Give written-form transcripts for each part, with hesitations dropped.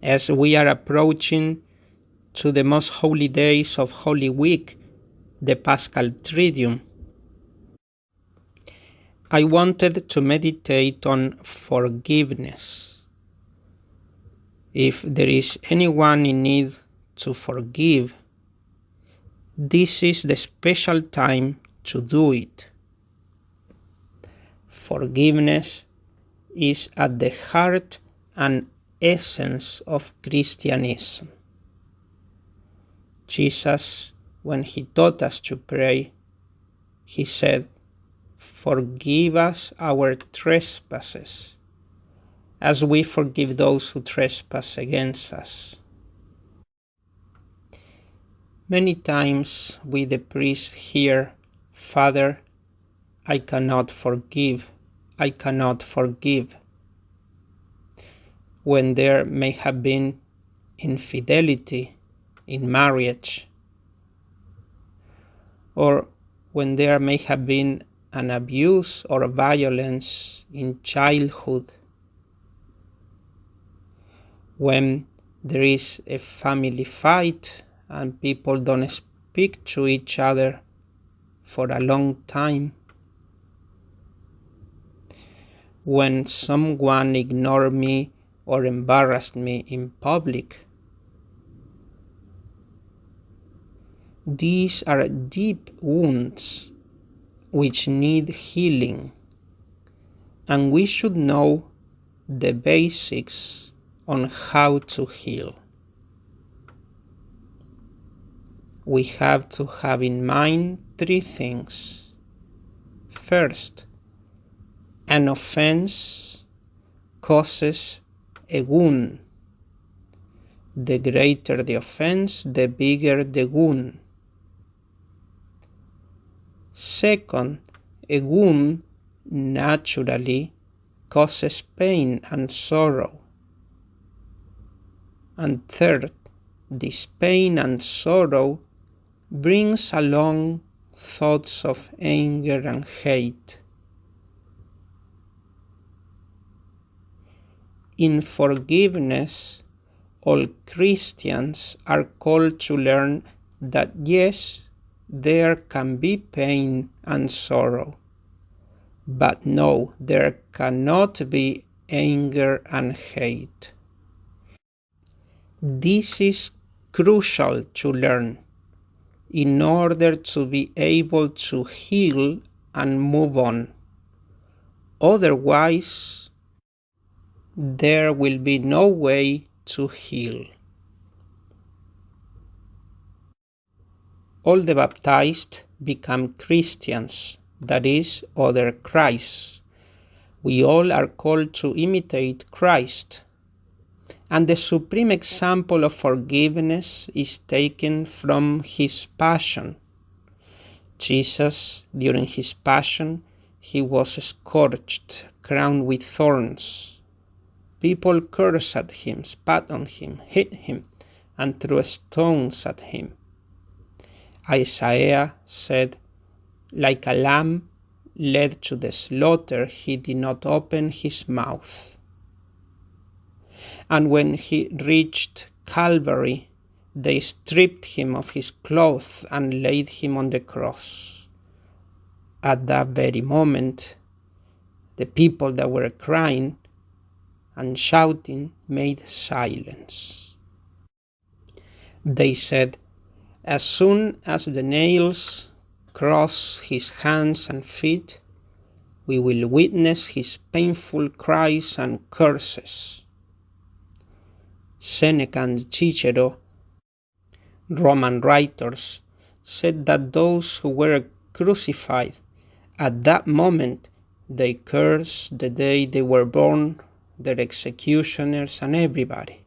As we are approaching to the most holy days of Holy Week, the Paschal Triduum, I wanted to meditate on forgiveness. If there is anyone in need to forgive, this is the special time to do it. Forgiveness is at the heart and essence of Christianism. Jesus, when he taught us to pray, he said, "Forgive us our trespasses, as we forgive those who trespass against us." Many times we the priest hear, "Father, I cannot forgive, I cannot forgive," when there may have been infidelity in marriage, or when there may have been an abuse or violence in childhood, when there is a family fight and people don't speak to each other for a long time, when someone ignored me or embarrassed me in public. These are deep wounds which need healing, and we should know the basics on how to heal. We have to have in mind three things. First, an offense causes a wound. The greater the offense, the bigger the wound. Second, a wound naturally causes pain and sorrow. And third, this pain and sorrow brings along thoughts of anger and hate. In forgiveness, all Christians are called to learn that yes, there can be pain and sorrow, but no, there cannot be anger and hate. This is crucial to learn in order to be able to heal and move on. Otherwise, there will be no way to heal. All the baptized become Christians, that is, other Christs. We all are called to imitate Christ. And the supreme example of forgiveness is taken from his passion. Jesus, during his passion, he was scourged, crowned with thorns. People cursed at him, spat on him, hit him, and threw stones at him. Isaiah said, "Like a lamb led to the slaughter, he did not open his mouth." And when he reached Calvary, they stripped him of his clothes and laid him on the cross. At that very moment, the people that were crying and shouting made silence. They said, "As soon as the nails cross his hands and feet, we will witness his painful cries and curses." Seneca and Cicero, Roman writers, said that those who were crucified at that moment, they cursed the day they were born, their executioners, and everybody.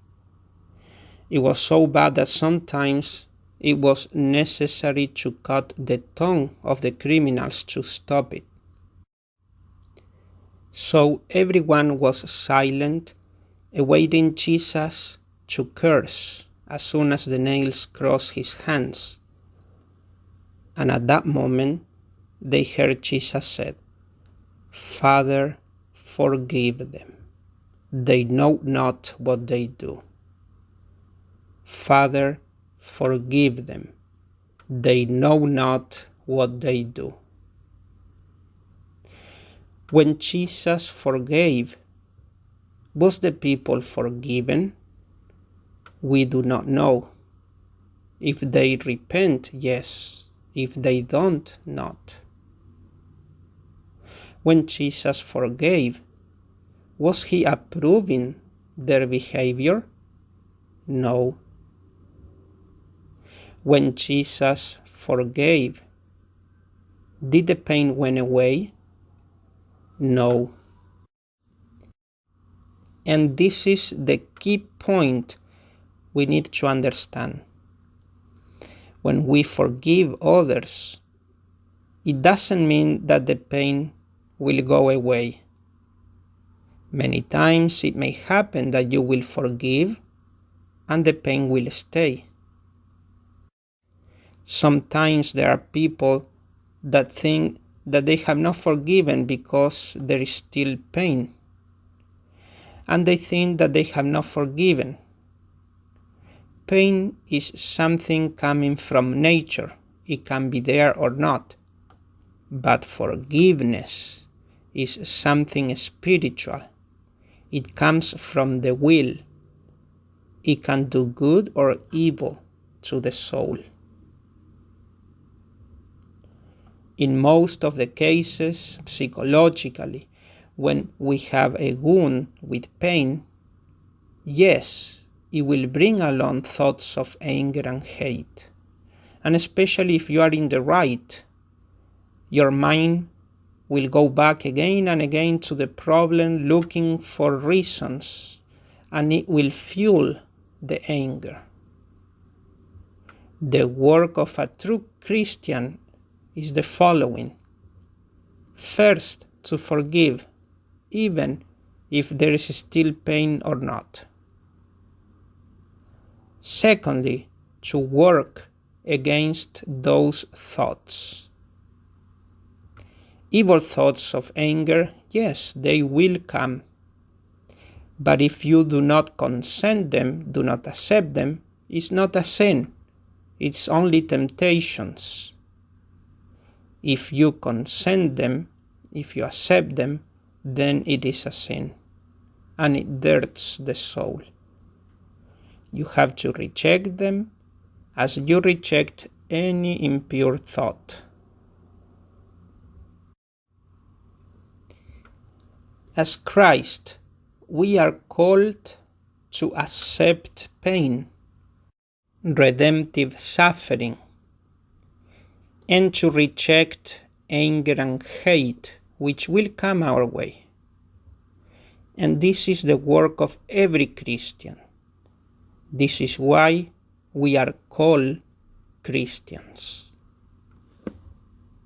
It was so bad that sometimes it was necessary to cut the tongue of the criminals to stop it. So everyone was silent, awaiting Jesus to curse as soon as the nails crossed his hands. And at that moment, they heard Jesus said, "Father, forgive them. They know not what they do." Father, forgive them. They know not what they do. When Jesus forgave, was the people forgiven? We do not know. If they repent, yes. If they don't, not. When Jesus forgave, was he approving their behavior? No. When Jesus forgave, did the pain went away? No. And this is the key point we need to understand. When we forgive others, it doesn't mean that the pain will go away. Many times it may happen that you will forgive and the pain will stay. Sometimes there are people that think that they have not forgiven because there is still pain. And they think that they have not forgiven. Pain is something coming from nature. It can be there or not. But forgiveness is something spiritual. It comes from the will. It can do good or evil to the soul. In most of the cases, psychologically, when we have a wound with pain, yes, it will bring along thoughts of anger and hate. And especially if you are in the right, your mind will go back again and again to the problem looking for reasons, and it will fuel the anger. The work of a true Christian is the following. First, to forgive, even if there is still pain or not. Secondly, to work against those thoughts. Evil thoughts of anger, yes, they will come. But if you do not consent them, do not accept them, it's not a sin. It's only temptations. If you consent them, if you accept them, then it is a sin, and it dirts the soul. You have to reject them as you reject any impure thought. As Christ, we are called to accept pain, redemptive suffering, and to reject anger and hate which will come our way. And this is the work of every Christian. This is why we are called Christians.